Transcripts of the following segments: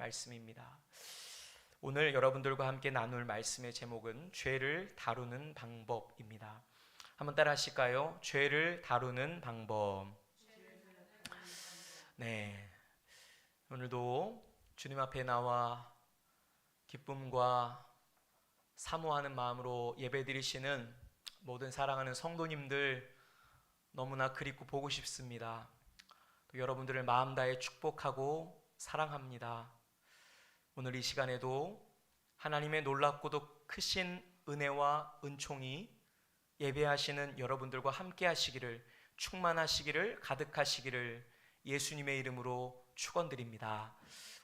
말씀입니다. 오늘 여러분들과 함께 나눌 말씀의 제목은 죄를 다루는 방법입니다. 한번 따라 하실까요? 죄를 다루는 방법. 네, 오늘도 주님 앞에 나와 기쁨과 사모하는 마음으로 예배드리시는 모든 사랑하는 성도님들 너무나 그립고 보고 싶습니다. 또 여러분들을 마음 다해 축복하고 사랑합니다. 오늘 이 시간에도 하나님의 놀랍고도 크신 은혜와 은총이 예배하시는 여러분들과 함께 하시기를, 충만하시기를, 가득하시기를 예수님의 이름으로 축원드립니다.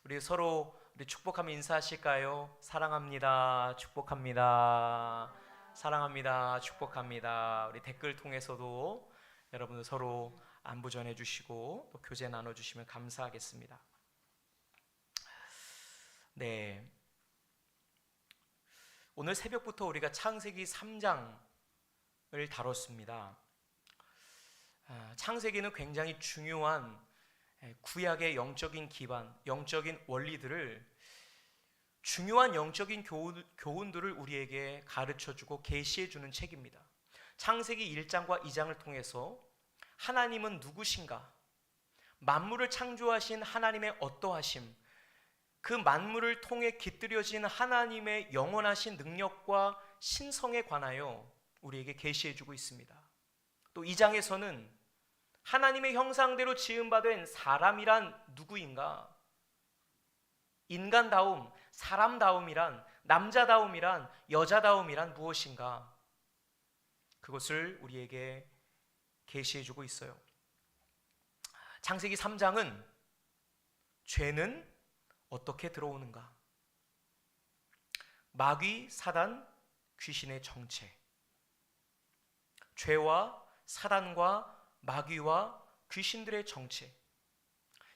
우리 서로 축복하며 인사하실까요? 사랑합니다. 축복합니다. 사랑합니다. 축복합니다. 우리 댓글 통해서도 여러분들 서로 안부 전해주시고 또 교제 나눠주시면 감사하겠습니다. 네, 오늘 새벽부터 우리가 창세기 3장을 다뤘습니다. 창세기는 굉장히 중요한 구약의 영적인 기반, 영적인 원리들을, 중요한 영적인 교훈들을 우리에게 가르쳐주고 계시해주는 책입니다. 창세기 1장과 2장을 통해서 하나님은 누구신가? 만물을 창조하신 하나님의 어떠하심, 그 만물을 통해 깃들여진 하나님의 영원하신 능력과 신성에 관하여 우리에게 계시해주고 있습니다. 또 2장에서는 하나님의 형상대로 지음받은 사람이란 누구인가? 인간다움, 사람다움이란, 남자다움이란, 여자다움이란 무엇인가? 그것을 우리에게 계시해주고 있어요. 창세기 3장은 죄는 어떻게 들어오는가? 마귀, 사단, 귀신의 정체. 죄와 사단과 마귀와 귀신들의 정체.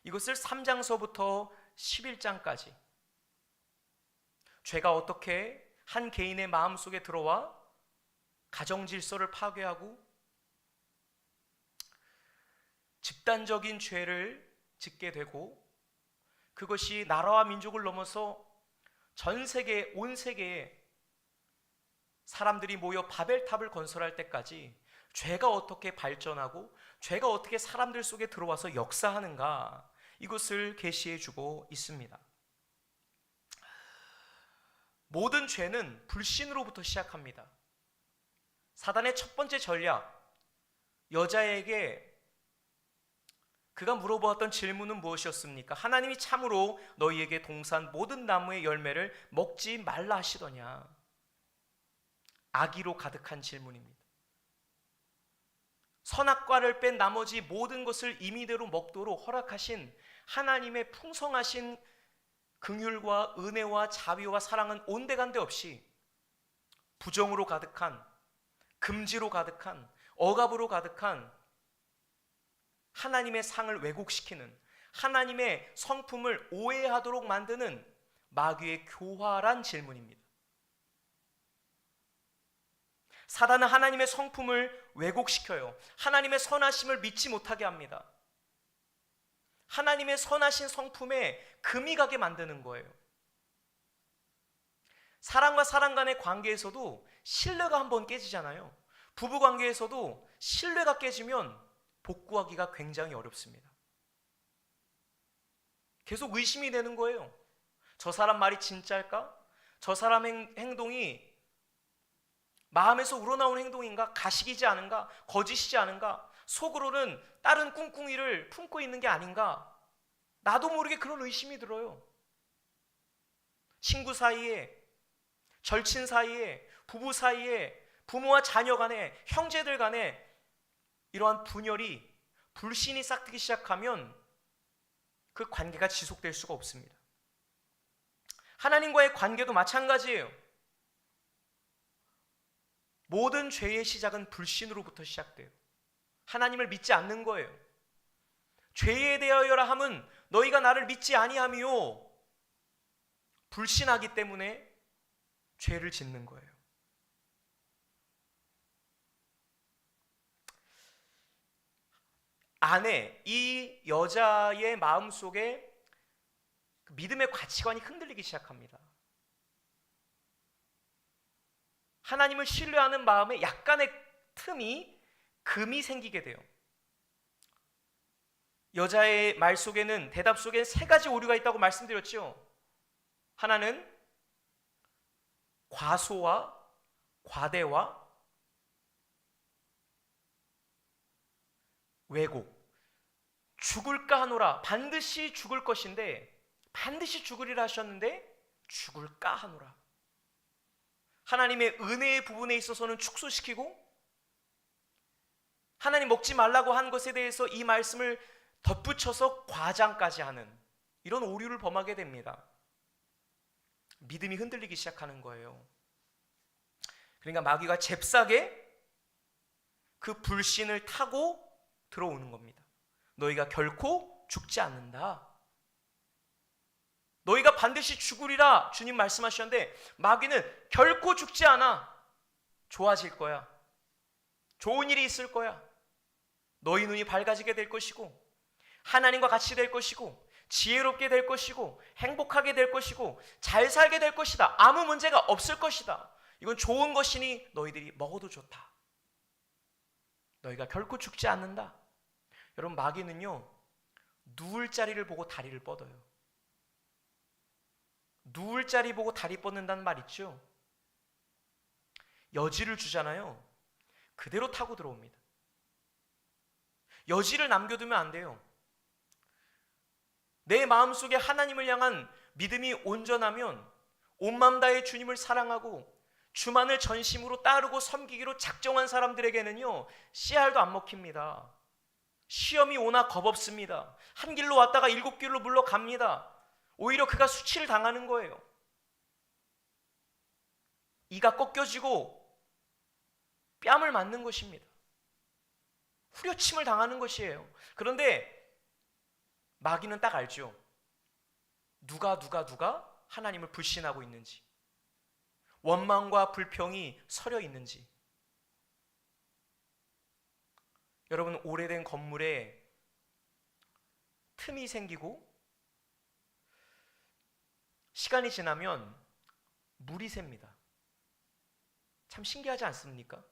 이것을 3장서부터 11장까지 죄가 어떻게 한 개인의 마음속에 들어와 가정 질서를 파괴하고 집단적인 죄를 짓게 되고, 그것이 나라와 민족을 넘어서 전 세계, 온 세계에 사람들이 모여 바벨탑을 건설할 때까지 죄가 어떻게 발전하고 죄가 어떻게 사람들 속에 들어와서 역사하는가, 이것을 계시해 주고 있습니다. 모든 죄는 불신으로부터 시작합니다. 사단의 첫 번째 전략, 여자에게 그가 물어보았던 질문은 무엇이었습니까? 하나님이 참으로 너희에게 동산 모든 나무의 열매를 먹지 말라 하시더냐? 악의로 가득한 질문입니다. 선악과를 뺀 나머지 모든 것을 임의대로 먹도록 허락하신 하나님의 풍성하신 긍휼과 은혜와 자비와 사랑은 온데간데 없이 부정으로 가득한, 금지로 가득한, 억압으로 가득한 하나님의 상을 왜곡시키는, 하나님의 성품을 오해하도록 만드는 마귀의 교활한 질문입니다. 사단은 하나님의 성품을 왜곡시켜요. 하나님의 선하심을 믿지 못하게 합니다. 하나님의 선하신 성품에 금이 가게 만드는 거예요. 사람과 사람 간의 관계에서도 신뢰가 한번 깨지잖아요. 부부 관계에서도 신뢰가 깨지면 복구하기가 굉장히 어렵습니다. 계속 의심이 되는 거예요. 저 사람 말이 진짜일까? 저 사람의 행동이 마음에서 우러나온 행동인가? 가식이지 않은가? 거짓이지 않은가? 속으로는 다른 꿍꿍이를 품고 있는 게 아닌가? 나도 모르게 그런 의심이 들어요. 친구 사이에, 절친 사이에, 부부 사이에, 부모와 자녀 간에, 형제들 간에 이러한 분열이, 불신이 싹트기 시작하면 그 관계가 지속될 수가 없습니다. 하나님과의 관계도 마찬가지예요. 모든 죄의 시작은 불신으로부터 시작돼요. 하나님을 믿지 않는 거예요. 죄에 대하여라 함은 너희가 나를 믿지 아니하미요. 불신하기 때문에 죄를 짓는 거예요. 아내, 이 여자의 마음속에 그 믿음의 가치관이 흔들리기 시작합니다. 하나님을 신뢰하는 마음에 약간의 틈이, 금이 생기게 돼요. 여자의 말 속에는, 대답 속에는 세 가지 오류가 있다고 말씀드렸죠. 하나는 과소와 과대와 왜곡. 죽을까 하노라. 반드시 죽을 것인데, 반드시 죽으리라 하셨는데 죽을까 하노라. 하나님의 은혜의 부분에 있어서는 축소시키고, 하나님 먹지 말라고 한 것에 대해서 이 말씀을 덧붙여서 과장까지 하는 이런 오류를 범하게 됩니다. 믿음이 흔들리기 시작하는 거예요. 그러니까 마귀가 잽싸게 그 불신을 타고 들어오는 겁니다. 너희가 결코 죽지 않는다. 너희가 반드시 죽으리라 주님 말씀하셨는데, 마귀는 결코 죽지 않아. 좋아질 거야. 좋은 일이 있을 거야. 너희 눈이 밝아지게 될 것이고, 하나님과 같이 될 것이고, 지혜롭게 될 것이고, 행복하게 될 것이고, 잘 살게 될 것이다. 아무 문제가 없을 것이다. 이건 좋은 것이니 너희들이 먹어도 좋다. 너희가 결코 죽지 않는다. 여러분, 마귀는요, 누울 자리를 보고 다리를 뻗어요. 누울 자리 보고 다리 뻗는다는 말 있죠? 여지를 주잖아요. 그대로 타고 들어옵니다. 여지를 남겨두면 안 돼요. 내 마음속에 하나님을 향한 믿음이 온전하면 온 마음 다해 주님을 사랑하고 주만을 전심으로 따르고 섬기기로 작정한 사람들에게는요, 씨알도 안 먹힙니다. 시험이 오나 겁없습니다. 한 길로 왔다가 7길로 물러갑니다. 오히려 그가 수치를 당하는 거예요. 이가 꺾여지고 뺨을 맞는 것입니다. 후려침을 당하는 것이에요. 그런데 마귀는 딱 알죠. 누가 하나님을 불신하고 있는지, 원망과 불평이 서려 있는지. 여러분, 오래된 건물에 틈이 생기고 시간이 지나면 물이 셉니다. 참 신기하지 않습니까?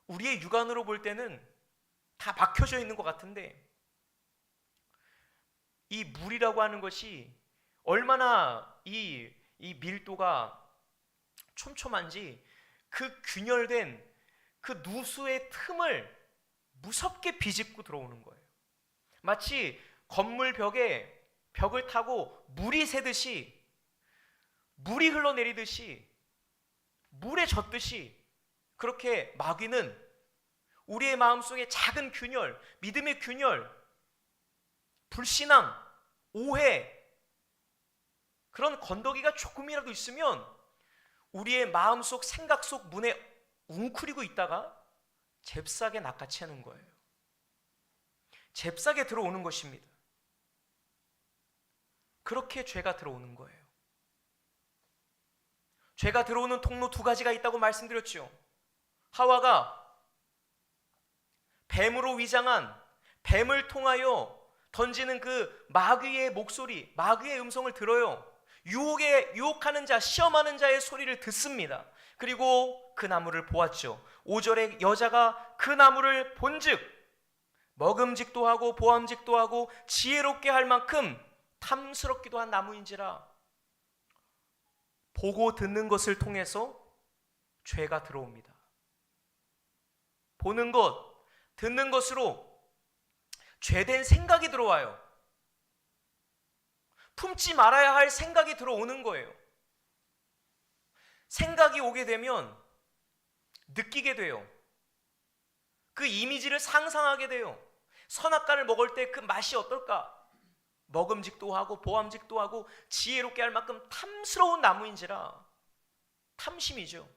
우리의 육안으로 볼 때는 다 막혀져 있는 것 같은데, 이 물이라고 하는 것이 얼마나 이 밀도가 촘촘한지 그 균열된 그 누수의 틈을 무섭게 비집고 들어오는 거예요. 마치 건물 벽을 타고 물이 새듯이, 물이 흘러내리듯이, 물에 젖듯이, 그렇게 마귀는 우리의 마음속에 작은 균열, 믿음의 균열, 불신앙, 오해, 그런 건더기가 조금이라도 있으면 우리의 마음속, 생각 속 문에 웅크리고 있다가 잽싸게 낚아채는 거예요. 잽싸게 들어오는 것입니다. 그렇게 죄가 들어오는 거예요. 죄가 들어오는 통로 두 가지가 있다고 말씀드렸죠. 하와가 뱀으로 위장한, 뱀을 통하여 던지는 그 마귀의 목소리, 마귀의 음성을 들어요. 유혹하는 자, 시험하는 자의 소리를 듣습니다. 그리고 그 나무를 보았죠. 5절에 여자가 그 나무를 본즉 먹음직도 하고 보암직도 하고 지혜롭게 할 만큼 탐스럽기도 한 나무인지라. 보고 듣는 것을 통해서 죄가 들어옵니다. 보는 것, 듣는 것으로 죄된 생각이 들어와요. 품지 말아야 할 생각이 들어오는 거예요. 생각이 오게 되면 느끼게 돼요. 그 이미지를 상상하게 돼요. 선악과를 먹을 때 그 맛이 어떨까? 먹음직도 하고 보암직도 하고 지혜롭게 할 만큼 탐스러운 나무인지라. 탐심이죠.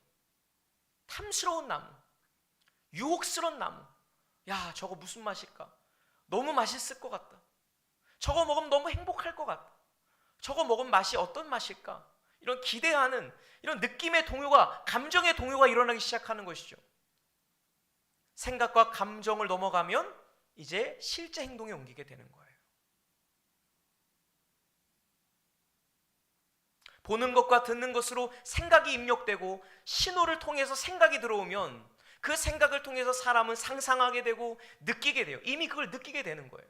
탐스러운 나무, 유혹스러운 나무. 야, 저거 무슨 맛일까? 너무 맛있을 것 같다. 저거 먹으면 너무 행복할 것 같다. 저거 먹으면 맛이 어떤 맛일까? 이런 기대하는, 이런 느낌의 동요가, 감정의 동요가 일어나기 시작하는 것이죠. 생각과 감정을 넘어가면 이제 실제 행동에 옮기게 되는 거예요. 보는 것과 듣는 것으로 생각이 입력되고 신호를 통해서 생각이 들어오면 그 생각을 통해서 사람은 상상하게 되고 느끼게 돼요. 이미 그걸 느끼게 되는 거예요.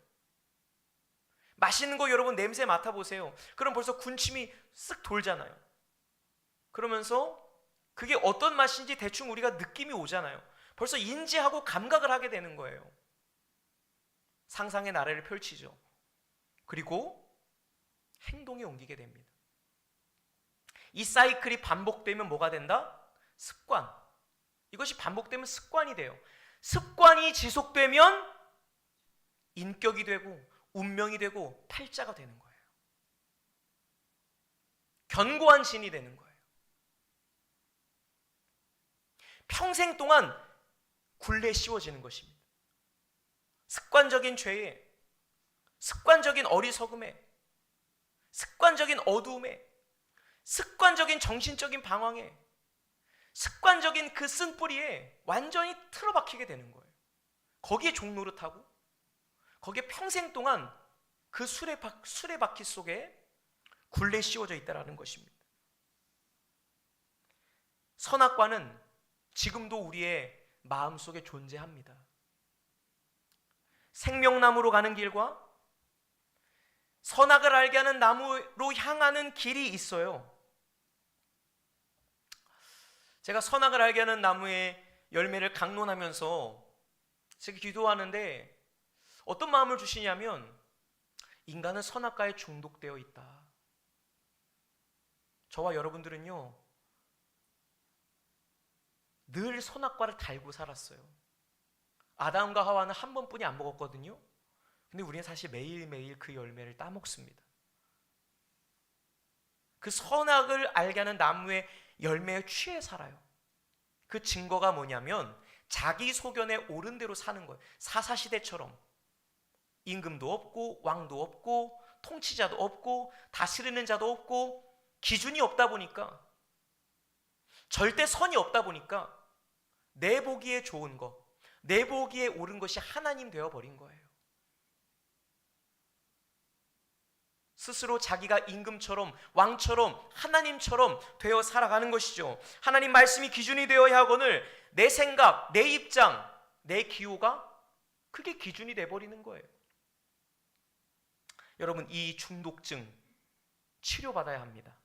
맛있는 거 여러분 냄새 맡아보세요. 그럼 벌써 군침이 쓱 돌잖아요. 그러면서 그게 어떤 맛인지 대충 우리가 느낌이 오잖아요. 벌써 인지하고 감각을 하게 되는 거예요. 상상의 나래를 펼치죠. 그리고 행동에 옮기게 됩니다. 이 사이클이 반복되면 뭐가 된다? 습관. 이것이 반복되면 습관이 돼요. 습관이 지속되면 인격이 되고 운명이 되고 팔자가 되는 거예요. 견고한 진이 되는 거예요. 평생 동안 굴레 씌워지는 것입니다. 습관적인 죄에, 습관적인 어리석음에, 습관적인 어두움에, 습관적인 정신적인 방황에, 습관적인 그 쓴뿌리에 완전히 틀어박히게 되는 거예요. 거기에 종노릇하고 거기에 평생 동안 그 수레바퀴 속에 굴레 씌워져 있다는 것입니다. 선악과는 지금도 우리의 마음속에 존재합니다. 생명나무로 가는 길과 선악을 알게 하는 나무로 향하는 길이 있어요. 제가 선악을 알게 하는 나무의 열매를 강론하면서 제가 기도하는데 어떤 마음을 주시냐면 인간은 선악과에 중독되어 있다. 저와 여러분들은요 늘 선악과를 달고 살았어요. 아담과 하와는 한 번뿐이 안 먹었거든요. 근데 우리는 사실 매일매일 그 열매를 따먹습니다. 그 선악을 알게 하는 나무의 열매에 취해 살아요. 그 증거가 뭐냐면 자기 소견에 옳은 대로 사는 거예요. 사사시대처럼 임금도 없고 왕도 없고 통치자도 없고 다스리는 자도 없고 기준이 없다 보니까, 절대 선이 없다 보니까 내 보기에 좋은 것, 내 보기에 옳은 것이 하나님 되어버린 거예요. 스스로 자기가 임금처럼 왕처럼 하나님처럼 되어 살아가는 것이죠. 하나님 말씀이 기준이 되어야 하거늘 내 생각, 내 입장, 내 기호가 그게 기준이 돼버리는 거예요. 여러분, 이 중독증 치료받아야 합니다.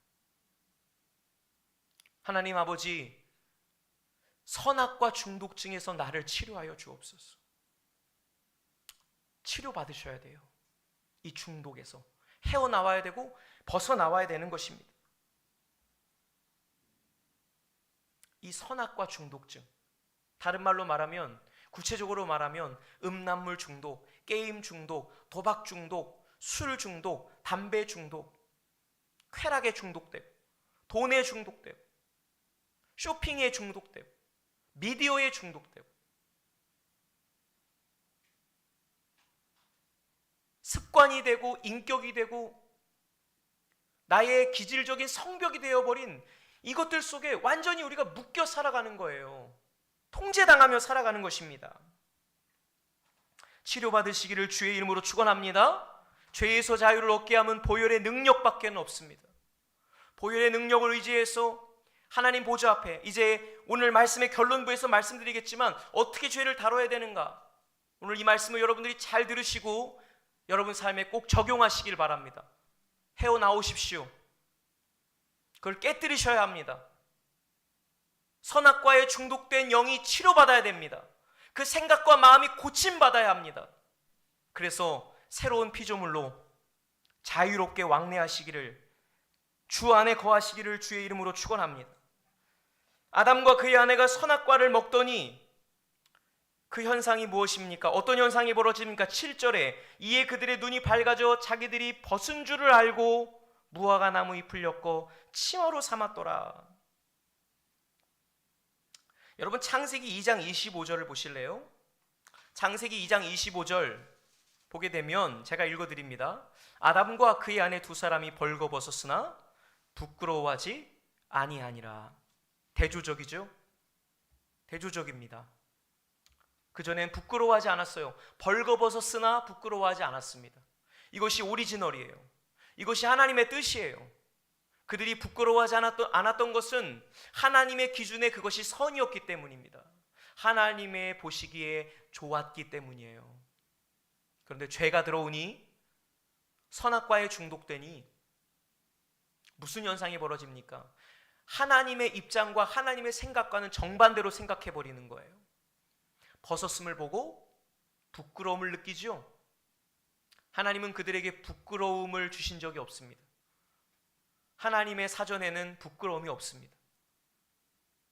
하나님 아버지, 선악과 중독증에서 나를 치료하여 주옵소서. 치료받으셔야 돼요. 이 중독에서 헤어나와야 되고 벗어나와야 되는 것입니다. 이 선악과 중독증, 다른 말로 말하면, 구체적으로 말하면 음란물 중독, 게임 중독, 도박 중독, 술 중독, 담배 중독, 쾌락에 중독되고, 돈에 중독되고, 쇼핑에 중독되고, 미디어에 중독되고, 습관이 되고 인격이 되고 나의 기질적인 성벽이 되어버린 이것들 속에 완전히 우리가 묶여 살아가는 거예요. 통제당하며 살아가는 것입니다. 치료받으시기를 주의 이름으로 축원합니다. 죄에서 자유를 얻게 하면 보혈의 능력밖에 없습니다. 보혈의 능력을 의지해서 하나님 보좌 앞에, 이제 오늘 말씀의 결론부에서 말씀드리겠지만 어떻게 죄를 다뤄야 되는가, 오늘 이 말씀을 여러분들이 잘 들으시고 여러분 삶에 꼭 적용하시길 바랍니다. 헤어나오십시오. 그걸 깨뜨리셔야 합니다. 선악과에 중독된 영이 치료받아야 됩니다. 그 생각과 마음이 고침받아야 합니다. 그래서 새로운 피조물로 자유롭게 왕래하시기를, 주 안에 거하시기를 주의 이름으로 축원합니다. 아담과 그의 아내가 선악과를 먹더니 그 현상이 무엇입니까? 어떤 현상이 벌어집니까? 7절에 이에 그들의 눈이 밝아져 자기들이 벗은 줄을 알고 무화과 나무 잎을 엮어 치마로 삼았더라. 여러분, 창세기 2장 25절을 보실래요? 창세기 2장 25절 보게 되면 제가 읽어드립니다. 아담과 그의 아내 두 사람이 벌거벗었으나 부끄러워하지 아니하니라. 대조적이죠? 대조적입니다. 그전엔 부끄러워하지 않았어요. 벌거벗었으나 부끄러워하지 않았습니다. 이것이 오리지널이에요. 이것이 하나님의 뜻이에요. 그들이 부끄러워하지 않았던 것은 하나님의 기준에 그것이 선이었기 때문입니다. 하나님의 보시기에 좋았기 때문이에요. 그런데 죄가 들어오니 선악과에 중독되니 무슨 현상이 벌어집니까? 하나님의 입장과 하나님의 생각과는 정반대로 생각해 버리는 거예요. 벗었음을 보고 부끄러움을 느끼죠. 하나님은 그들에게 부끄러움을 주신 적이 없습니다. 하나님의 사전에는 부끄러움이 없습니다.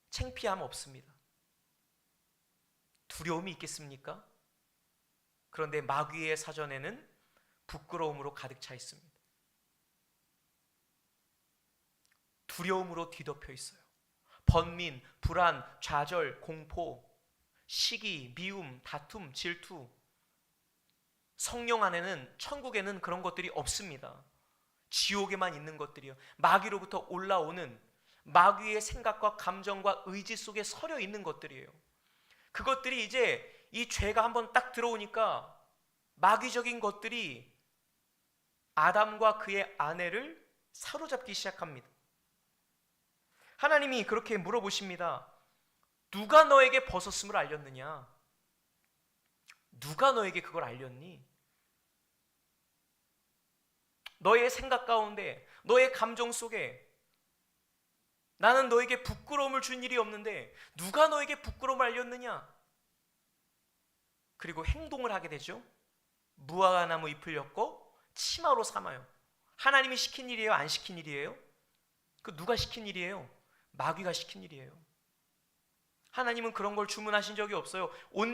창피함 없습니다. 두려움이 있겠습니까? 그런데 마귀의 사전에는 부끄러움으로 가득 차 있습니다. 두려움으로 뒤덮여 있어요. 번민, 불안, 좌절, 공포, 시기, 미움, 다툼, 질투. 성령 안에는, 천국에는 그런 것들이 없습니다. 지옥에만 있는 것들이요. 마귀로부터 올라오는 마귀의 생각과 감정과 의지 속에 서려 있는 것들이에요. 그것들이 이제 이 죄가 한번 딱 들어오니까 마귀적인 것들이 아담과 그의 아내를 사로잡기 시작합니다. 하나님이 그렇게 물어보십니다. 누가 너에게 벗었음을 알렸느냐? 누가 너에게 그걸 알렸니? 너의 생각 가운데, 너의 감정 속에 나는 너에게 부끄러움을 준 일이 없는데 누가 너에게 부끄러움을 알렸느냐? 그리고 행동을 하게 되죠. 무화과나무 잎을 엮고 치마로 삼아요. 하나님이 시킨 일이에요? 안 시킨 일이에요? 그 누가 시킨 일이에요? 마귀가 시킨 일이에요. 하나님은 그런 걸 주문하신 적이 없어요. 옷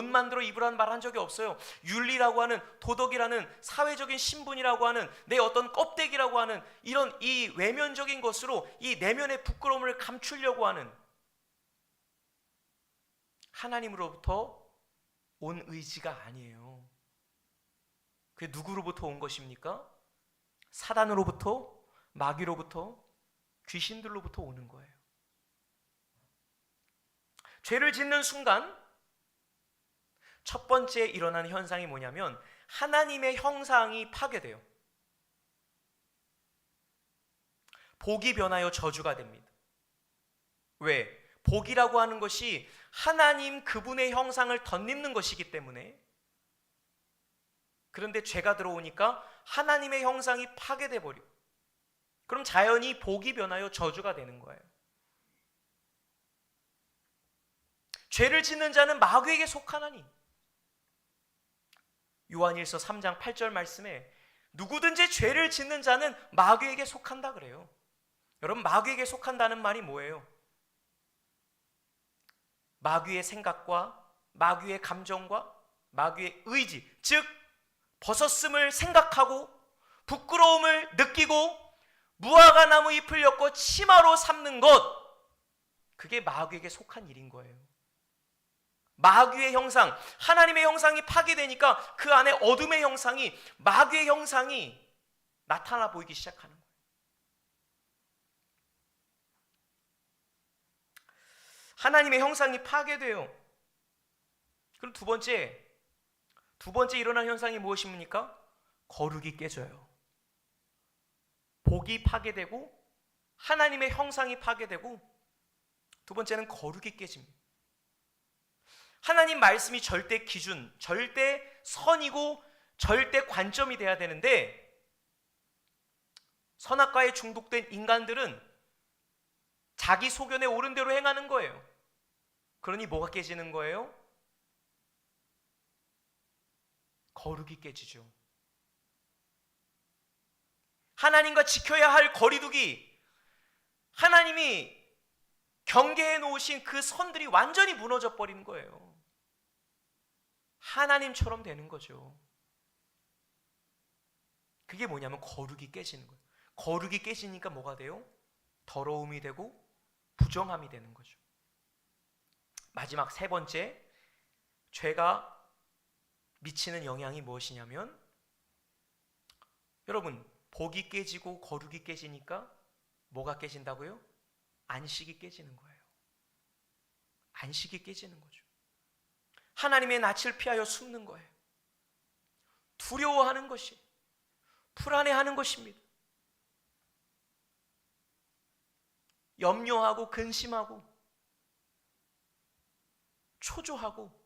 만들어 입으라는 말 한 적이 없어요. 윤리라고 하는, 도덕이라는, 사회적인 신분이라고 하는, 내 어떤 껍데기라고 하는 이런 이 외면적인 것으로 이 내면의 부끄러움을 감추려고 하는 하나님으로부터 온 의지가 아니에요. 그게 누구로부터 온 것입니까? 사단으로부터, 마귀로부터, 귀신들로부터 오는 거예요. 죄를 짓는 순간 첫 번째 일어나는 현상이 뭐냐면 하나님의 형상이 파괴돼요. 복이 변하여 저주가 됩니다. 왜? 복이라고 하는 것이 하나님 그분의 형상을 덧입는 것이기 때문에. 그런데 죄가 들어오니까 하나님의 형상이 파괴돼 버리고, 그럼 자연히 복이 변하여 저주가 되는 거예요. 죄를 짓는 자는 마귀에게 속하나니. 요한일서 3장 8절 말씀에 누구든지 죄를 짓는 자는 마귀에게 속한다 그래요. 여러분, 마귀에게 속한다는 말이 뭐예요? 마귀의 생각과 마귀의 감정과 마귀의 의지, 즉 벗었음을 생각하고 부끄러움을 느끼고 무화과 나무 잎을 엮고 치마로 삼는 것, 그게 마귀에게 속한 일인 거예요. 마귀의 형상, 하나님의 형상이 파괴되니까 그 안에 어둠의 형상이, 마귀의 형상이 나타나 보이기 시작하는 거예요. 하나님의 형상이 파괴돼요. 그럼 두 번째 일어난 현상이 무엇입니까? 거룩이 깨져요. 복이 파괴되고 하나님의 형상이 파괴되고, 두 번째는 거룩이 깨집니다. 하나님 말씀이 절대 기준, 절대 선이고 절대 관점이 돼야 되는데, 선악과에 중독된 인간들은 자기 소견에 옳은 대로 행하는 거예요. 그러니 뭐가 깨지는 거예요? 거룩이 깨지죠. 하나님과 지켜야 할 거리두기, 하나님이 경계해 놓으신 그 선들이 완전히 무너져 버리는 거예요. 하나님처럼 되는 거죠. 그게 뭐냐면 거룩이 깨지는 거예요. 거룩이 깨지니까 뭐가 돼요? 더러움이 되고 부정함이 되는 거죠. 마지막 세 번째, 죄가 미치는 영향이 무엇이냐면, 여러분, 복이 깨지고 거룩이 깨지니까 뭐가 깨진다고요? 안식이 깨지는 거예요. 안식이 깨지는 거죠. 하나님의 낯을 피하여 숨는 거예요. 두려워하는 것이, 불안해하는 것입니다. 염려하고 근심하고 초조하고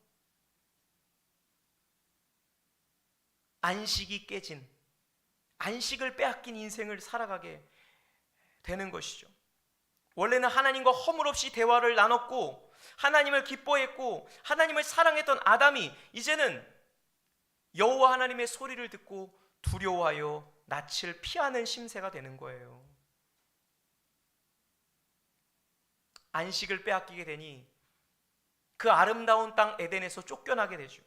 안식이 깨진, 안식을 빼앗긴 인생을 살아가게 되는 것이죠. 원래는 하나님과 허물없이 대화를 나눴고 하나님을 기뻐했고 하나님을 사랑했던 아담이 이제는 여호와 하나님의 소리를 듣고 두려워하여 낯을 피하는 심세가 되는 거예요. 안식을 빼앗기게 되니 그 아름다운 땅 에덴에서 쫓겨나게 되죠.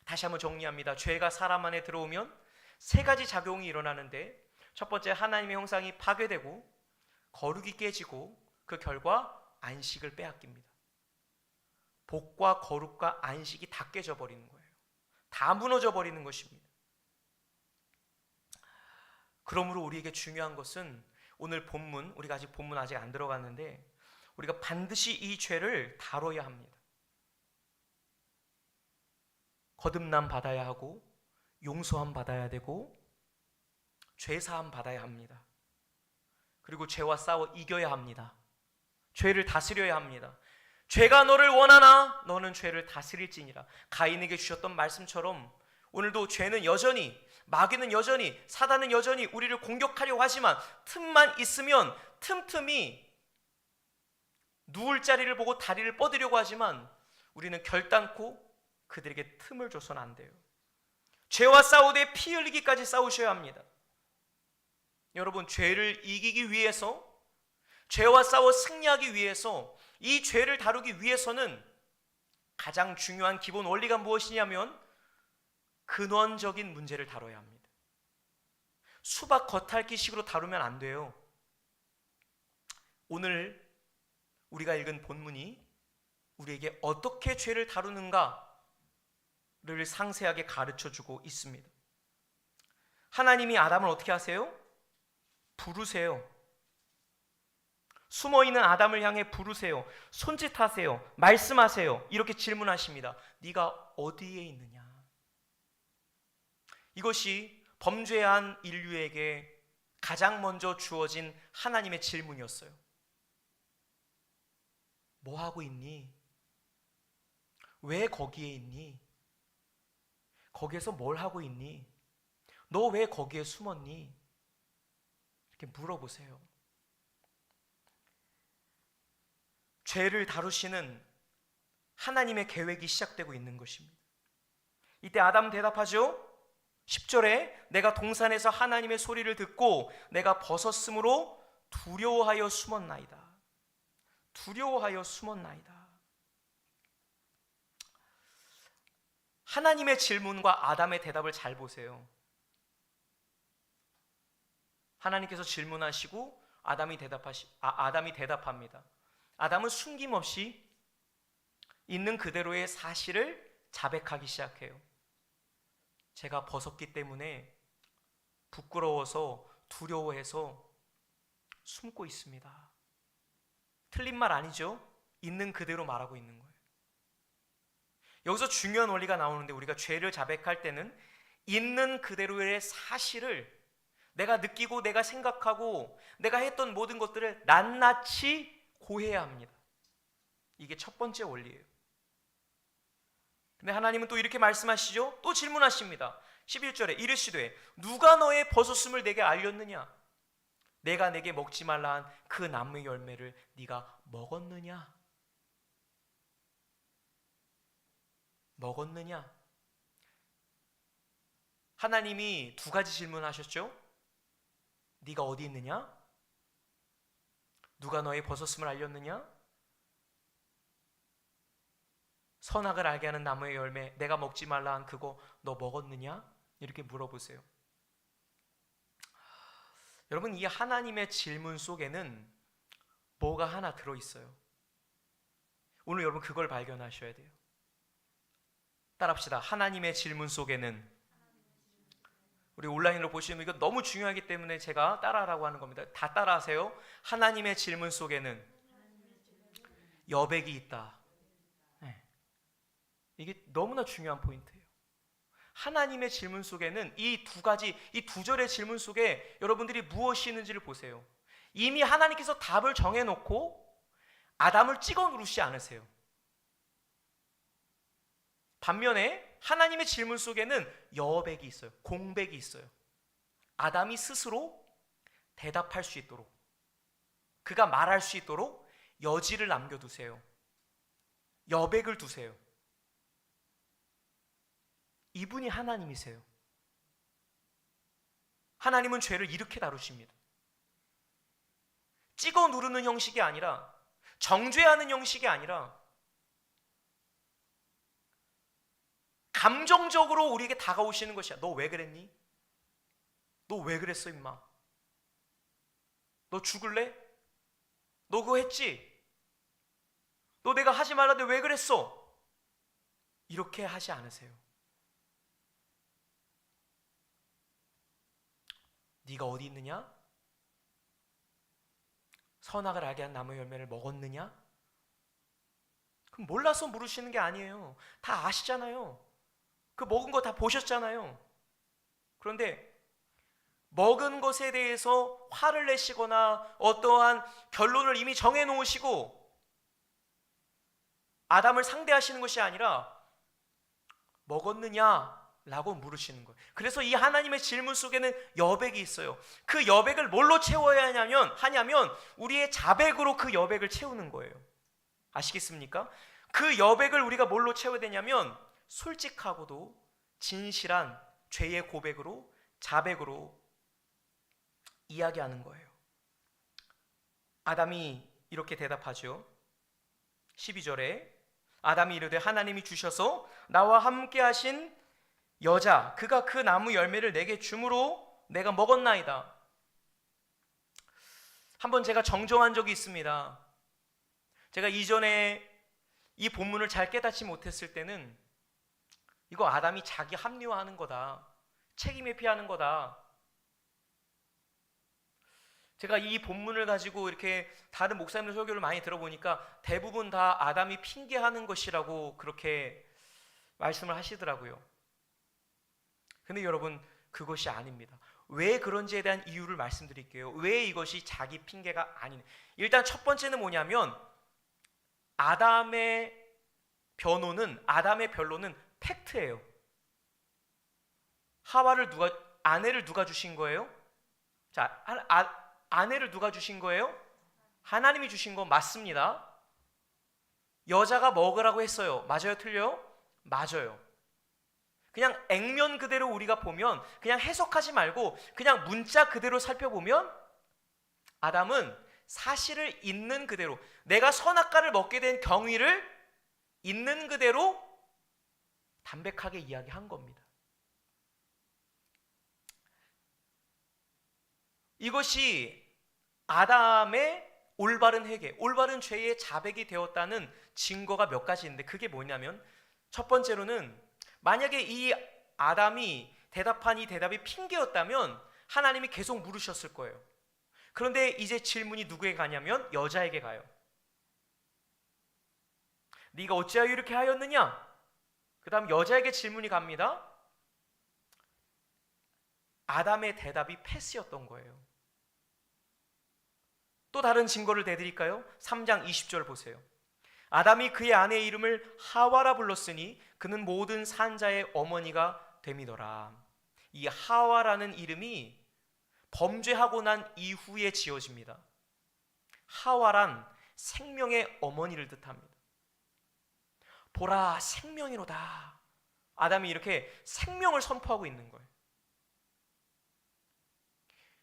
다시 한번 정리합니다. 죄가 사람 안에 들어오면 세 가지 작용이 일어나는데, 첫 번째, 하나님의 형상이 파괴되고 거룩이 깨지고 그 결과 안식을 빼앗깁니다. 복과 거룩과 안식이 다 깨져 버리는 거예요. 다 무너져 버리는 것입니다. 그러므로 우리에게 중요한 것은 오늘 본문, 우리가 아직 본문 아직 안 들어갔는데 우리가 반드시 이 죄를 다뤄야 합니다. 거듭남 받아야 하고 용서함 받아야 되고 죄사함 받아야 합니다. 그리고 죄와 싸워 이겨야 합니다. 죄를 다스려야 합니다. 죄가 너를 원하나 너는 죄를 다스릴지니라. 가인에게 주셨던 말씀처럼 오늘도 죄는 여전히, 마귀는 여전히, 사단은 여전히 우리를 공격하려고 하지만 틈만 있으면 틈틈이 누울 자리를 보고 다리를 뻗으려고 하지만 우리는 결단코 그들에게 틈을 줘서는 안 돼요. 죄와 싸우되 피 흘리기까지 싸우셔야 합니다. 여러분, 죄를 이기기 위해서, 죄와 싸워 승리하기 위해서, 이 죄를 다루기 위해서는 가장 중요한 기본 원리가 무엇이냐면 근원적인 문제를 다뤄야 합니다. 수박 겉핥기 식으로 다루면 안 돼요. 오늘 우리가 읽은 본문이 우리에게 어떻게 죄를 다루는가를 상세하게 가르쳐주고 있습니다. 하나님이 아담을 어떻게 하세요? 부르세요. 숨어있는 아담을 향해 부르세요. 손짓하세요. 말씀하세요. 이렇게 질문하십니다. 네가 어디에 있느냐? 이것이 범죄한 인류에게 가장 먼저 주어진 하나님의 질문이었어요. 뭐 하고 있니? 왜 거기에 있니? 거기에서 뭘 하고 있니? 너 왜 거기에 숨었니? 이렇게 물어보세요. 죄를 다루시는 하나님의 계획이 시작되고 있는 것입니다. 이때 아담 대답하죠. 10절에 내가 동산에서 하나님의 소리를 듣고 내가 벗었으므로 두려워하여 숨었나이다. 두려워하여 숨었나이다. 하나님의 질문과 아담의 대답을 잘 보세요. 하나님께서 질문하시고 아담이 대답합니다. 아담은 숨김없이 있는 그대로의 사실을 자백하기 시작해요. 제가 벗었기 때문에 부끄러워서 두려워해서 숨고 있습니다. 틀린 말 아니죠? 있는 그대로 말하고 있는 거예요. 여기서 중요한 원리가 나오는데, 우리가 죄를 자백할 때는 있는 그대로의 사실을, 내가 느끼고 내가 생각하고 내가 했던 모든 것들을 낱낱이 고해야 합니다. 이게 첫 번째 원리예요. 근데 하나님은 또 이렇게 말씀하시죠. 또 질문하십니다. 11절에 이르시되 누가 너의 벗었음을 내게 알렸느냐? 내가 내게 먹지 말라 한 그 나무의 열매를 네가 먹었느냐? 먹었느냐? 하나님이 두 가지 질문하셨죠. 네가 어디 있느냐? 누가 너의 벗었음을 알렸느냐? 선악을 알게 하는 나무의 열매 내가 먹지 말라 한 그거 너 먹었느냐? 이렇게 물어보세요. 여러분, 이 하나님의 질문 속에는 뭐가 하나 들어있어요. 오늘 여러분 그걸 발견하셔야 돼요. 따라합시다. 하나님의 질문 속에는, 우리 온라인으로 보시면 이거 너무 중요하기 때문에 제가 따라하라고 하는 겁니다. 다 따라하세요. 하나님의 질문 속에는 여백이 있다. 네. 이게 너무나 중요한 포인트예요. 하나님의 질문 속에는 이 두 가지, 이 두 절의 질문 속에 여러분들이 무엇이 있는지를 보세요. 이미 하나님께서 답을 정해놓고 아담을 찍어 누르시지 않으세요. 반면에 하나님의 질문 속에는 여백이 있어요. 공백이 있어요. 아담이 스스로 대답할 수 있도록, 그가 말할 수 있도록 여지를 남겨두세요. 여백을 두세요. 이분이 하나님이세요. 하나님은 죄를 이렇게 다루십니다. 찍어 누르는 형식이 아니라, 정죄하는 형식이 아니라 감정적으로 우리에게 다가오시는 것이야. 너 왜 그랬니? 너 왜 그랬어 임마? 너 죽을래? 너 그거 했지? 너 내가 하지 말라는데 왜 그랬어? 이렇게 하지 않으세요. 네가 어디 있느냐? 선악을 알게 한 나무 열매를 먹었느냐? 그럼 몰라서 물으시는 게 아니에요. 다 아시잖아요. 그 먹은 거 다 보셨잖아요. 그런데 먹은 것에 대해서 화를 내시거나 어떠한 결론을 이미 정해 놓으시고 아담을 상대하시는 것이 아니라 먹었느냐라고 물으시는 거예요. 그래서 이 하나님의 질문 속에는 여백이 있어요. 그 여백을 뭘로 채워야 하냐면 우리의 자백으로 그 여백을 채우는 거예요. 아시겠습니까? 그 여백을 우리가 뭘로 채워야 되냐면 솔직하고도 진실한 죄의 고백으로, 자백으로 이야기하는 거예요. 아담이 이렇게 대답하죠. 12절에 아담이 이르되 하나님이 주셔서 나와 함께 하신 여자 그가 그 나무 열매를 내게 주므로 내가 먹었나이다. 한번 제가 정정한 적이 있습니다. 제가 이전에 이 본문을 잘 깨닫지 못했을 때는 이거 아담이 자기 합리화하는 거다, 책임 회피하는 거다. 제가 이 본문을 가지고 이렇게 다른 목사님들 설교를 많이 들어보니까 대부분 다 아담이 핑계하는 것이라고 그렇게 말씀을 하시더라고요. 근데 여러분, 그것이 아닙니다. 왜 그런지에 대한 이유를 말씀드릴게요. 왜 이것이 자기 핑계가 아닌. 일단 첫 번째는 뭐냐면 아담의 변론은 팩트예요. 아내를 누가 주신 거예요? 자, 아내를 누가 주신 거예요? 하나님이 주신 거 맞습니다. 여자가 먹으라고 했어요. 맞아요? 틀려요? 맞아요. 그냥 액면 그대로 우리가 보면, 그냥 해석하지 말고 그냥 문자 그대로 살펴보면 아담은 사실을 있는 그대로, 내가 선악과를 먹게 된 경위를 있는 그대로 담백하게 이야기한 겁니다. 이것이 아담의 올바른 회개, 올바른 죄의 자백이 되었다는 증거가 몇 가지 있는데, 그게 뭐냐면 첫 번째로는 만약에 이 아담이 대답한 이 대답이 핑계였다면 하나님이 계속 물으셨을 거예요. 그런데 이제 질문이 누구에게 가냐면 여자에게 가요. 네가 어찌하여 이렇게 하였느냐? 그 다음 여자에게 질문이 갑니다. 아담의 대답이 패스였던 거예요. 또 다른 증거를 대드릴까요? 3장 20절 보세요. 아담이 그의 아내의 이름을 하와라 불렀으니 그는 모든 산자의 어머니가 됨이더라. 이 하와라는 이름이 범죄하고 난 이후에 지어집니다. 하와란 생명의 어머니를 뜻합니다. 보라, 생명이로다. 아담이 이렇게 생명을 선포하고 있는 거예요.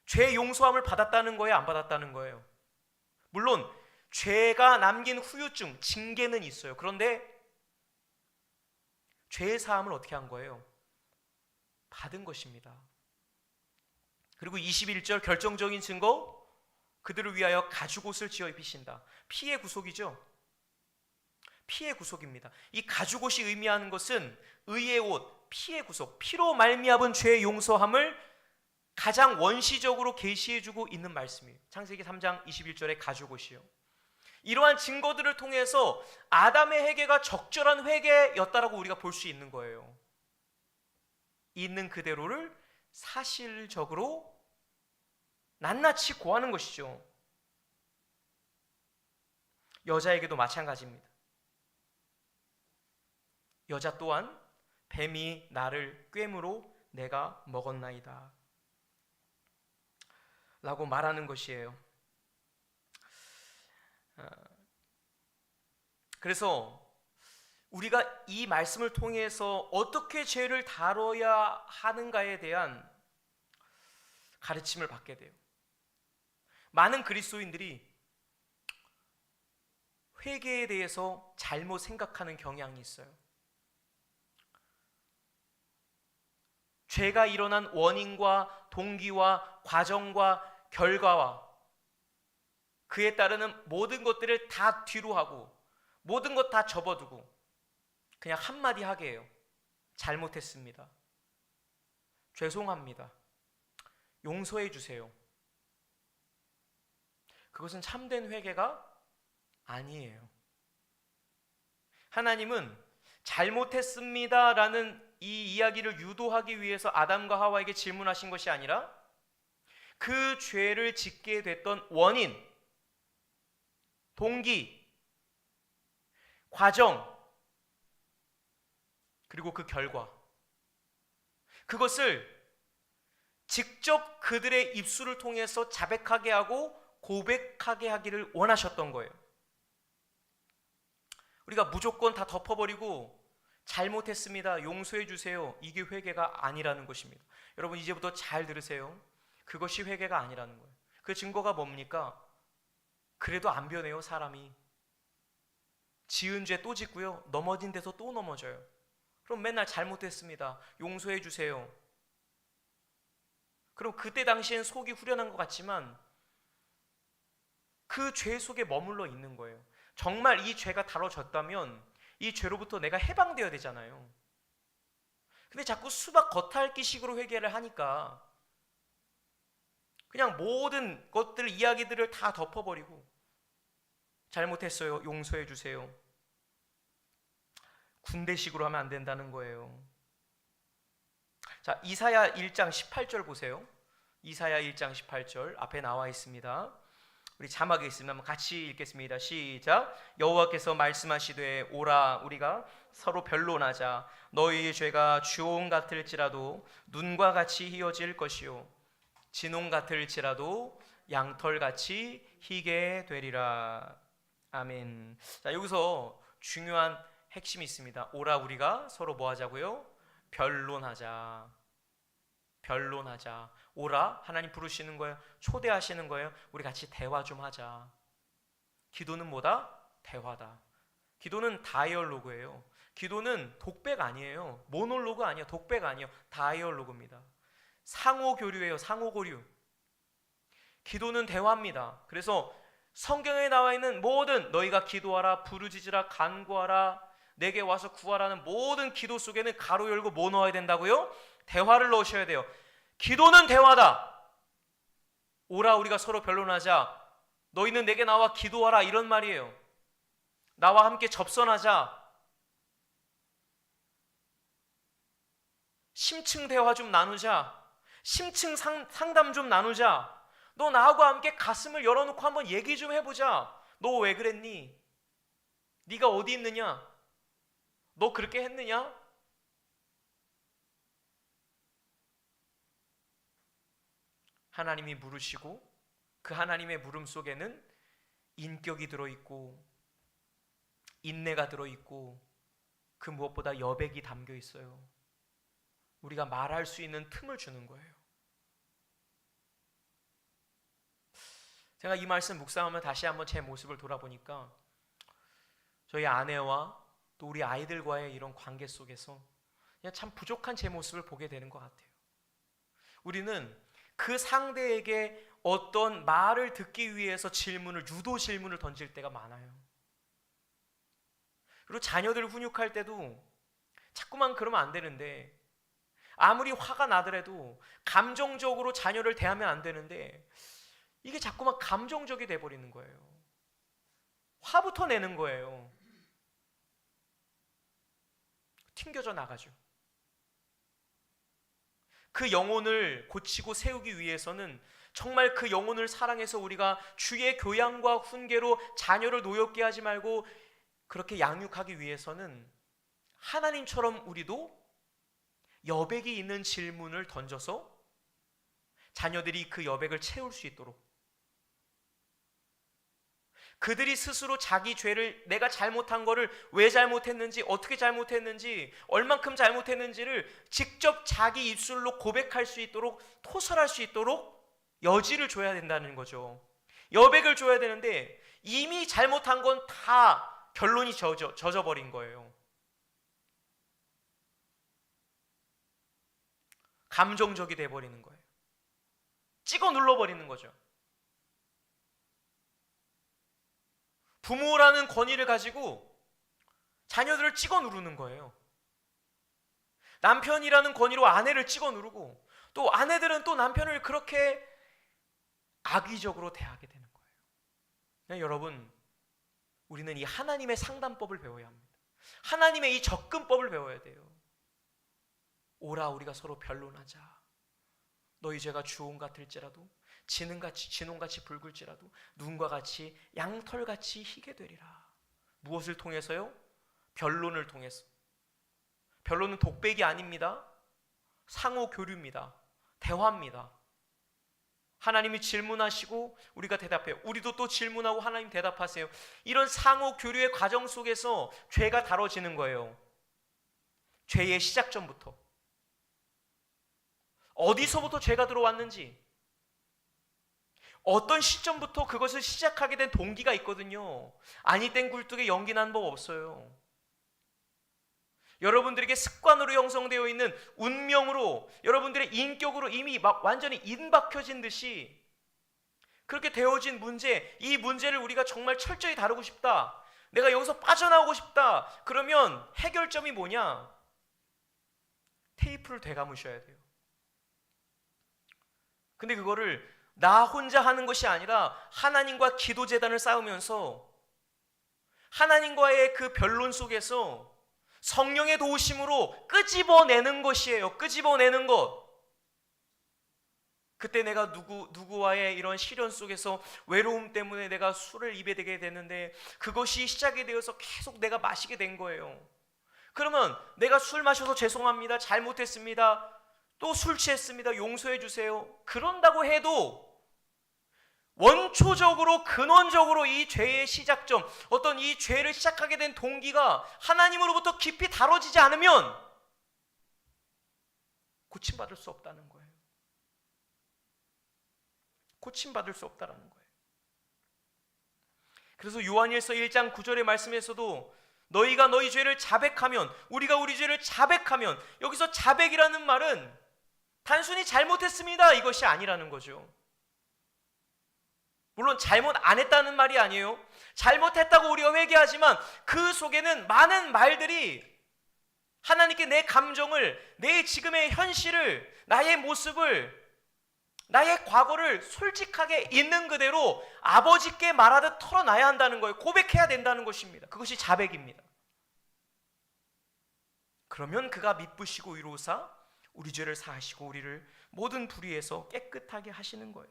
죄 용서함을 받았다는 거예요? 안 받았다는 거예요? 물론 죄가 남긴 후유증, 징계는 있어요. 그런데 죄의 사함을 어떻게 한 거예요? 받은 것입니다. 그리고 21절 결정적인 증거, 그들을 위하여 가죽옷을 지어 입히신다. 피의 구속이죠. 피의 구속입니다. 이 가죽옷이 의미하는 것은 의의 옷, 피의 구속, 피로 말미암은 죄의 용서함을 가장 원시적으로 계시해주고 있는 말씀이에요. 창세기 3장 21절의 가죽옷이요. 이러한 증거들을 통해서 아담의 회개가 적절한 회개였다라고 우리가 볼 수 있는 거예요. 있는 그대로를 사실적으로 낱낱이 고하는 것이죠. 여자에게도 마찬가지입니다. 여자 또한 뱀이 나를 꿰므로 내가 먹었나이다 라고 말하는 것이에요. 그래서 우리가 이 말씀을 통해서 어떻게 죄를 다뤄야 하는가에 대한 가르침을 받게 돼요. 많은 그리스도인들이 회개에 대해서 잘못 생각하는 경향이 있어요. 죄가 일어난 원인과 동기와 과정과 결과와 그에 따르는 모든 것들을 다 뒤로 하고 모든 것 다 접어두고 그냥 한마디 하게 해요. 잘못했습니다. 죄송합니다. 용서해 주세요. 그것은 참된 회개가 아니에요. 하나님은 잘못했습니다라는 이 이야기를 유도하기 위해서 아담과 하와에게 질문하신 것이 아니라 그 죄를 짓게 됐던 원인, 동기, 과정, 그리고 그 결과, 그것을 직접 그들의 입술을 통해서 자백하게 하고 고백하게 하기를 원하셨던 거예요. 우리가 무조건 다 덮어버리고 잘못했습니다, 용서해 주세요, 이게 회개가 아니라는 것입니다. 여러분 이제부터 잘 들으세요. 그것이 회개가 아니라는 거예요. 그 증거가 뭡니까? 그래도 안 변해요. 사람이 지은 죄 또 짓고요, 넘어진 데서 또 넘어져요. 그럼 맨날 잘못했습니다, 용서해 주세요. 그럼 그때 당시엔 속이 후련한 것 같지만 그 죄 속에 머물러 있는 거예요. 정말 이 죄가 다뤄졌다면 이 죄로부터 내가 해방되어야 되잖아요. 근데 자꾸 수박 겉핥기식으로 회개를 하니까 그냥 모든 것들, 이야기들을 다 덮어버리고 잘못했어요, 용서해 주세요. 군대식으로 하면 안 된다는 거예요. 자, 이사야 1장 18절 보세요. 이사야 1장 18절 앞에 나와 있습니다. 우리 자막에 있으면 한번 같이 읽겠습니다. 시작. 여호와께서 말씀하시되 오라 우리가 서로 변론하자. 너희의 죄가 주홍 같을지라도 눈과 같이 희어질 것이요 진홍 같을지라도 양털같이 희게 되리라. 아멘. 자, 여기서 중요한 핵심이 있습니다. 오라 우리가 서로 뭐 하자고요? 변론하자. 변론하자. 오라, 하나님 부르시는 거예요. 초대하시는 거예요. 우리 같이 대화 좀 하자. 기도는 뭐다? 대화다. 기도는 다이얼로그예요. 기도는 독백 아니에요. 모놀로그 아니에요. 독백 아니에요. 다이얼로그입니다. 상호 교류예요. 상호 교류. 기도는 대화입니다. 그래서 성경에 나와 있는 모든 너희가 기도하라, 부르짖으라, 간구하라, 내게 와서 구하라는 모든 기도 속에는 가로 열고 뭐 넣어야 된다고요? 대화를 넣으셔야 돼요. 기도는 대화다. 오라 우리가 서로 변론하자. 너희는 내게 나와 기도하라, 이런 말이에요. 나와 함께 접선하자. 심층 대화 좀 나누자. 심층 상담 좀 나누자. 너 나하고 함께 가슴을 열어놓고 한번 얘기 좀 해보자. 너 왜 그랬니? 네가 어디 있느냐? 너 그렇게 했느냐? 하나님이 물으시고 그 하나님의 물음 속에는 인격이 들어있고 인내가 들어있고 그 무엇보다 여백이 담겨 있어요. 우리가 말할 수 있는 틈을 주는 거예요. 제가 이 말씀 묵상하며 다시 한번 제 모습을 돌아보니까 저희 아내와 또 우리 아이들과의 이런 관계 속에서 그냥 참 부족한 제 모습을 보게 되는 것 같아요. 우리는 그 상대에게 어떤 말을 듣기 위해서 유도 질문을 던질 때가 많아요. 그리고 자녀들을 훈육할 때도 자꾸만 그러면 안 되는데, 아무리 화가 나더라도 감정적으로 자녀를 대하면 안 되는데 이게 자꾸만 감정적이 돼버리는 거예요. 화부터 내는 거예요. 튕겨져 나가죠. 그 영혼을 고치고 세우기 위해서는 정말 그 영혼을 사랑해서 우리가 주의 교양과 훈계로 자녀를 노엽게 하지 말고 그렇게 양육하기 위해서는 하나님처럼 우리도 여백이 있는 질문을 던져서 자녀들이 그 여백을 채울 수 있도록, 그들이 스스로 자기 죄를, 내가 잘못한 거를 왜 잘못했는지, 어떻게 잘못했는지, 얼만큼 잘못했는지를 직접 자기 입술로 고백할 수 있도록, 토설할 수 있도록 여지를 줘야 된다는 거죠. 여백을 줘야 되는데 이미 잘못한 건 다 결론이 젖어버린 거예요. 감정적이 돼버리는 거예요. 찍어 눌러버리는 거죠. 부모라는 권위를 가지고 자녀들을 찍어 누르는 거예요. 남편이라는 권위로 아내를 찍어 누르고, 또 아내들은 또 남편을 그렇게 악의적으로 대하게 되는 거예요. 여러분, 우리는 이 하나님의 상담법을 배워야 합니다. 하나님의 이 접근법을 배워야 돼요. 오라, 우리가 서로 변론하자. 너희 죄가 주홍 같을지라도 진홍같이 붉을지라도 눈과 같이 양털같이 희게 되리라. 무엇을 통해서요? 변론을 통해서. 변론은 독백이 아닙니다. 상호 교류입니다. 대화입니다. 하나님이 질문하시고 우리가 대답해요. 우리도 또 질문하고 하나님 대답하세요. 이런 상호 교류의 과정 속에서 죄가 다뤄지는 거예요. 죄의 시작점부터. 어디서부터 죄가 들어왔는지, 어떤 시점부터 그것을 시작하게 된 동기가 있거든요. 아니 땐 굴뚝에 연기 난 법 없어요. 여러분들에게 습관으로 형성되어 있는 운명으로, 여러분들의 인격으로 이미 막 완전히 인박혀진 듯이 그렇게 되어진 문제, 이 문제를 우리가 정말 철저히 다루고 싶다, 내가 여기서 빠져나오고 싶다, 그러면 해결점이 뭐냐? 테이프를 되감으셔야 돼요. 근데 그거를 나 혼자 하는 것이 아니라 하나님과 기도재단을 쌓으면서 하나님과의 그 변론 속에서 성령의 도우심으로 끄집어내는 것이에요. 끄집어내는 것. 그때 내가 누구와의 이런 시련 속에서 외로움 때문에 내가 술을 입에 대게 됐는데 그것이 시작이 되어서 계속 내가 마시게 된 거예요. 그러면 내가 술 마셔서 죄송합니다, 잘못했습니다, 또 술 취했습니다, 용서해 주세요, 그런다고 해도 원초적으로 근원적으로 이 죄의 시작점, 어떤 이 죄를 시작하게 된 동기가 하나님으로부터 깊이 다뤄지지 않으면 고침받을 수 없다는 거예요. 고침받을 수 없다는 거예요. 그래서 요한일서 1장 9절의 말씀에서도 너희가 너희 죄를 자백하면, 우리가 우리 죄를 자백하면, 여기서 자백이라는 말은 단순히 잘못했습니다 이것이 아니라는 거죠. 물론 잘못 안 했다는 말이 아니에요. 잘못했다고 우리가 회개하지만 그 속에는 많은 말들이 하나님께 내 감정을, 내 지금의 현실을, 나의 모습을, 나의 과거를 솔직하게 있는 그대로 아버지께 말하듯 털어놔야 한다는 거예요. 고백해야 된다는 것입니다. 그것이 자백입니다. 그러면 그가 미쁘시고 의로우사 우리 죄를 사하시고 우리를 모든 불의에서 깨끗하게 하시는 거예요.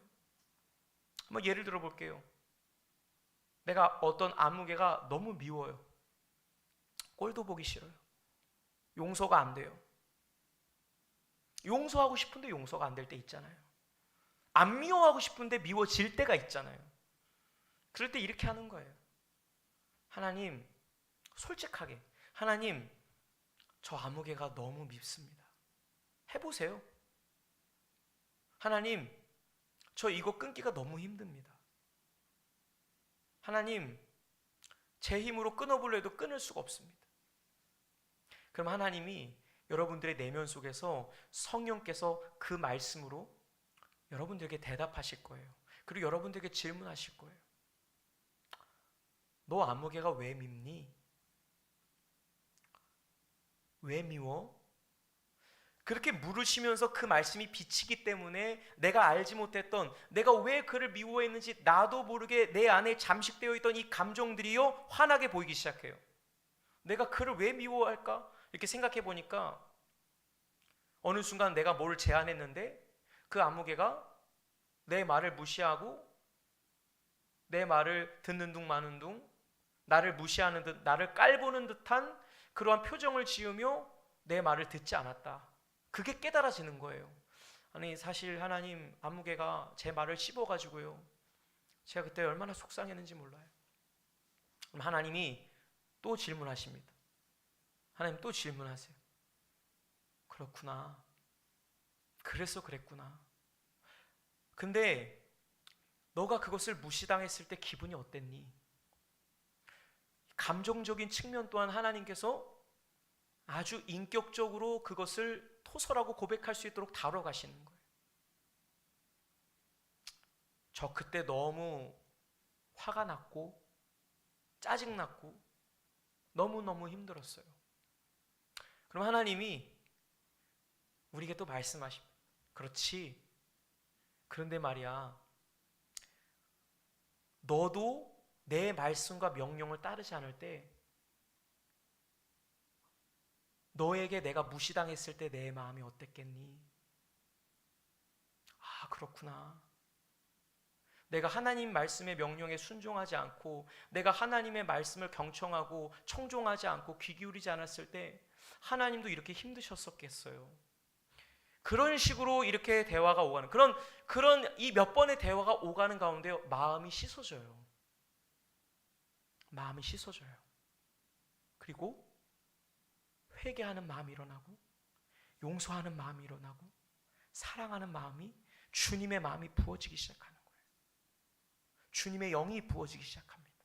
한번 예를 들어 볼게요. 내가 어떤 아무개가 너무 미워요. 꼴도 보기 싫어요. 용서가 안 돼요. 용서하고 싶은데 용서가 안 될 때 있잖아요. 안 미워하고 싶은데 미워질 때가 있잖아요. 그럴 때 이렇게 하는 거예요. 하나님, 솔직하게, 하나님, 저 아무개가 너무 밉습니다. 해보세요. 하나님, 저 이거 끊기가 너무 힘듭니다. 하나님, 제 힘으로 끊어보려 해도 끊을 수가 없습니다. 그럼 하나님이 여러분들의 내면 속에서 성령께서 그 말씀으로 여러분들에게 대답하실 거예요. 그리고 여러분들에게 질문하실 거예요. 너 아무개가 왜 밉니? 왜 미워? 그렇게 물으시면서 그 말씀이 비치기 때문에 내가 알지 못했던, 내가 왜 그를 미워했는지 나도 모르게 내 안에 잠식되어 있던 이 감정들이요 환하게 보이기 시작해요. 내가 그를 왜 미워할까? 이렇게 생각해 보니까 어느 순간 내가 뭘 제안했는데 그 아무개가 내 말을 무시하고 내 말을 듣는 둥 마는 둥, 나를 무시하는 듯, 나를 깔보는 듯한 그러한 표정을 지으며 내 말을 듣지 않았다. 그게 깨달아지는 거예요. 아니, 사실 하나님, 아무개가 제 말을 씹어가지고요, 제가 그때 얼마나 속상했는지 몰라요. 그럼 하나님이 또 질문하십니다. 하나님 또 질문하세요. 그렇구나. 그래서 그랬구나. 근데 너가 그것을 무시당했을 때 기분이 어땠니? 감정적인 측면 또한 하나님께서 아주 인격적으로 그것을 토설하고 고백할 수 있도록 다뤄가시는 거예요. 저 그때 너무 화가 났고 짜증났고 너무너무 힘들었어요. 그럼 하나님이 우리에게 또 말씀하십니다. 그렇지. 그런데 말이야, 너도 내 말씀과 명령을 따르지 않을 때 너에게 내가 무시당했을 때 내 마음이 어땠겠니? 아, 그렇구나. 내가 하나님 말씀의 명령에 순종하지 않고 내가 하나님의 말씀을 경청하고 청종하지 않고 귀 기울이지 않았을 때 하나님도 이렇게 힘드셨었겠어요. 그런 식으로 이렇게 대화가 오가는 그런 이 몇 번의 대화가 오가는 가운데 마음이 씻어져요. 마음이 씻어져요. 그리고 회개하는 마음이 일어나고 용서하는 마음이 일어나고 사랑하는 마음이 주님의 마음이 부어지기 시작하는 거예요. 주님의 영이 부어지기 시작합니다.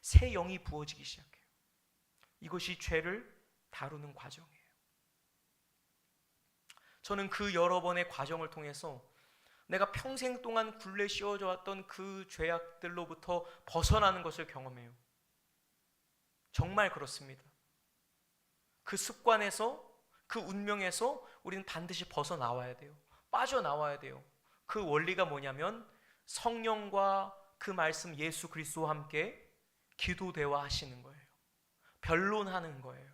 새 영이 부어지기 시작해요. 이것이 죄를 다루는 과정이에요. 저는 그 여러 번의 과정을 통해서 내가 평생 동안 굴레 씌워져 왔던 그 죄악들로부터 벗어나는 것을 경험해요. 정말 그렇습니다. 그 습관에서, 그 운명에서 우리는 반드시 벗어나와야 돼요. 빠져나와야 돼요. 그 원리가 뭐냐면 성령과 그 말씀 예수 그리스도와 함께 기도 대화하시는 거예요. 변론하는 거예요.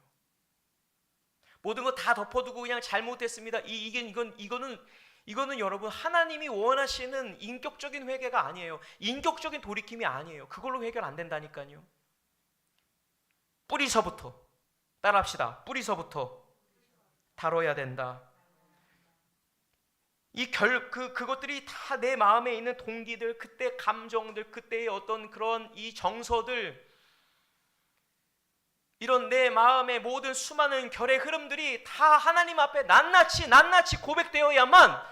모든 거 다 덮어두고 그냥 잘못했습니다. 이거는 여러분 하나님이 원하시는 인격적인 회개가 아니에요. 인격적인 돌이킴이 아니에요. 그걸로 해결 안 된다니까요. 뿌리서부터 따라합시다. 뿌리서부터 다뤄야 된다. 그것들이 다 내 마음에 있는 동기들, 그때 감정들, 그때의 어떤 그런 이 정서들, 이런 내 마음의 모든 수많은 결의 흐름들이 다 하나님 앞에 낱낱이 고백되어야만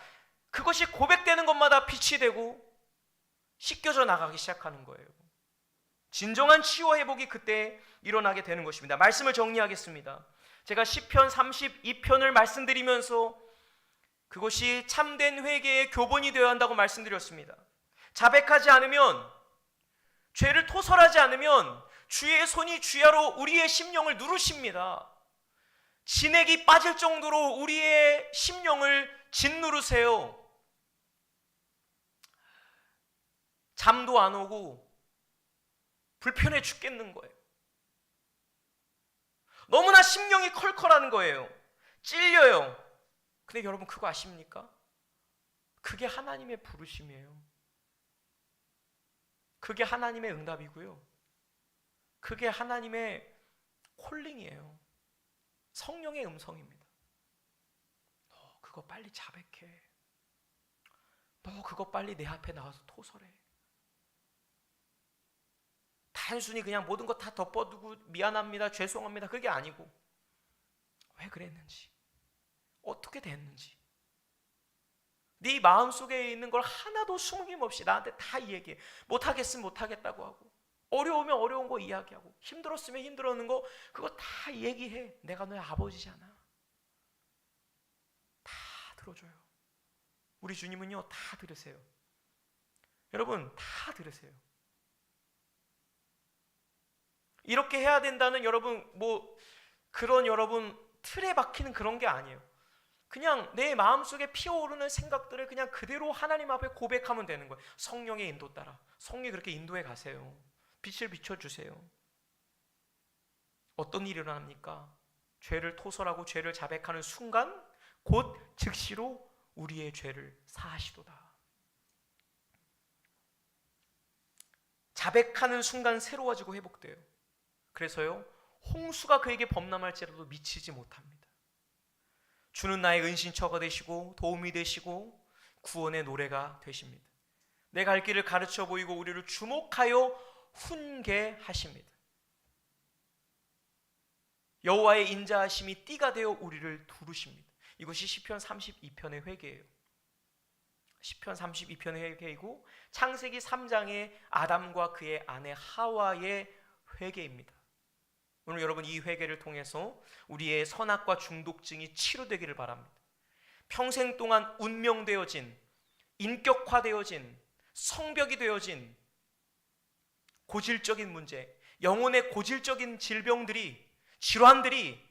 그것이 고백되는 것마다 빛이 되고 씻겨져 나가기 시작하는 거예요. 진정한 치유 회복이 그때 일어나게 되는 것입니다. 말씀을 정리하겠습니다. 제가 시편 32편을 말씀드리면서 그것이 참된 회개의 교본이 되어야 한다고 말씀드렸습니다. 자백하지 않으면, 죄를 토설하지 않으면 주의 손이 주야로 우리의 심령을 누르십니다. 진액이 빠질 정도로 우리의 심령을 짓누르세요. 잠도 안 오고 불편해 죽겠는 거예요. 너무나 심령이 컬컬한 거예요. 찔려요. 근데 여러분 그거 아십니까? 그게 하나님의 부르심이에요. 그게 하나님의 응답이고요. 그게 하나님의 콜링이에요. 성령의 음성입니다. 너 그거 빨리 자백해. 너 그거 빨리 내 앞에 나와서 토설해. 단순히 그냥 모든 거 다 덮어두고 미안합니다, 죄송합니다, 그게 아니고 왜 그랬는지, 어떻게 됐는지, 네 마음속에 있는 걸 하나도 숨김없이 나한테 다 이야기해. 못하겠으면 못하겠다고 하고, 어려우면 어려운 거 이야기하고, 힘들었으면 힘들었는 거 그거 다 얘기해. 내가 너의 아버지잖아. 다 들어줘요. 우리 주님은요 다 들으세요. 여러분 다 들으세요. 이렇게 해야 된다는 여러분 그런 여러분 틀에 박히는 그런 게 아니에요. 그냥 내 마음속에 피어오르는 생각들을 그냥 그대로 하나님 앞에 고백하면 되는 거예요. 성령의 인도 따라. 성령이 그렇게 인도해 가세요. 빛을 비춰주세요. 어떤 일이 일어납니까? 죄를 토설하고 죄를 자백하는 순간 곧 즉시로 우리의 죄를 사하시도다. 자백하는 순간 새로워지고 회복돼요. 그래서요, 홍수가 그에게 범람할지라도 미치지 못합니다. 주는 나의 은신처가 되시고 도움이 되시고 구원의 노래가 되십니다. 내 갈 길을 가르쳐 보이고 우리를 주목하여 훈계하십니다. 여호와의 인자하심이 띠가 되어 우리를 두르십니다. 이것이 시편 32편의 회개예요. 시편 32편의 회개이고 창세기 3장의 아담과 그의 아내 하와의 회개입니다. 오늘 여러분 이 회개를 통해서 우리의 선악과 중독증이 치료되기를 바랍니다. 평생 동안 운명되어진, 인격화되어진, 성벽이 되어진 고질적인 문제, 영혼의 고질적인 질병들이, 질환들이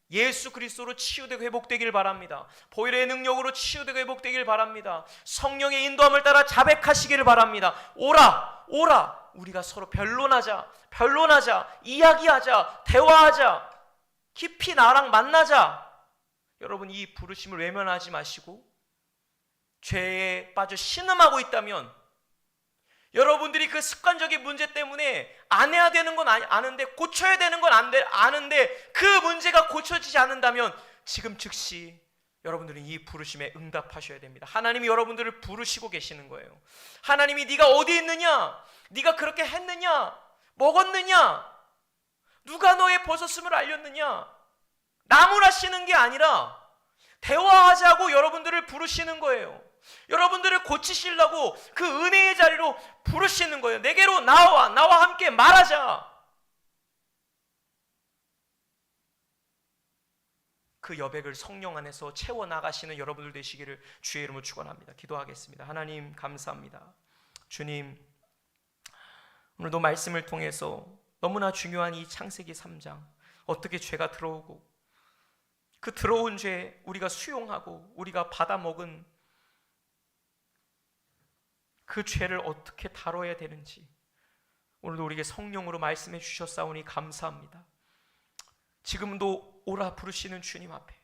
예수 그리스도로 치유되고 회복되길 바랍니다. 보혈의 능력으로 치유되고 회복되길 바랍니다. 성령의 인도함을 따라 자백하시기를 바랍니다. 오라, 오라. 우리가 서로 변론하자, 이야기하자, 대화하자, 깊이 나랑 만나자. 여러분 이 부르심을 외면하지 마시고 죄에 빠져 신음하고 있다면, 여러분들이 그 습관적인 문제 때문에 안 해야 되는 건 아는데, 고쳐야 되는 건 아는데 그 문제가 고쳐지지 않는다면 지금 즉시 여러분들은 이 부르심에 응답하셔야 됩니다. 하나님이 여러분들을 부르시고 계시는 거예요. 하나님이 네가 어디 있느냐? 네가 그렇게 했느냐? 먹었느냐? 누가 너의 버섯음을 알렸느냐? 나무라시는 게 아니라 대화하자고 여러분들을 부르시는 거예요. 여러분들을 고치시려고 그 은혜의 자리로 부르시는 거예요. 내게로 나와 함께 말하자. 그 여백을 성령 안에서 채워나가시는 여러분들 되시기를 주의 이름으로 축원합니다. 기도하겠습니다. 하나님 감사합니다. 주님, 오늘도 말씀을 통해서 너무나 중요한 이 창세기 3장, 어떻게 죄가 들어오고 그 들어온 죄 우리가 수용하고 우리가 받아먹은 그 죄를 어떻게 다뤄야 되는지 오늘도 우리에게 성령으로 말씀해 주셨사오니 감사합니다. 지금도 오라 부르시는 주님 앞에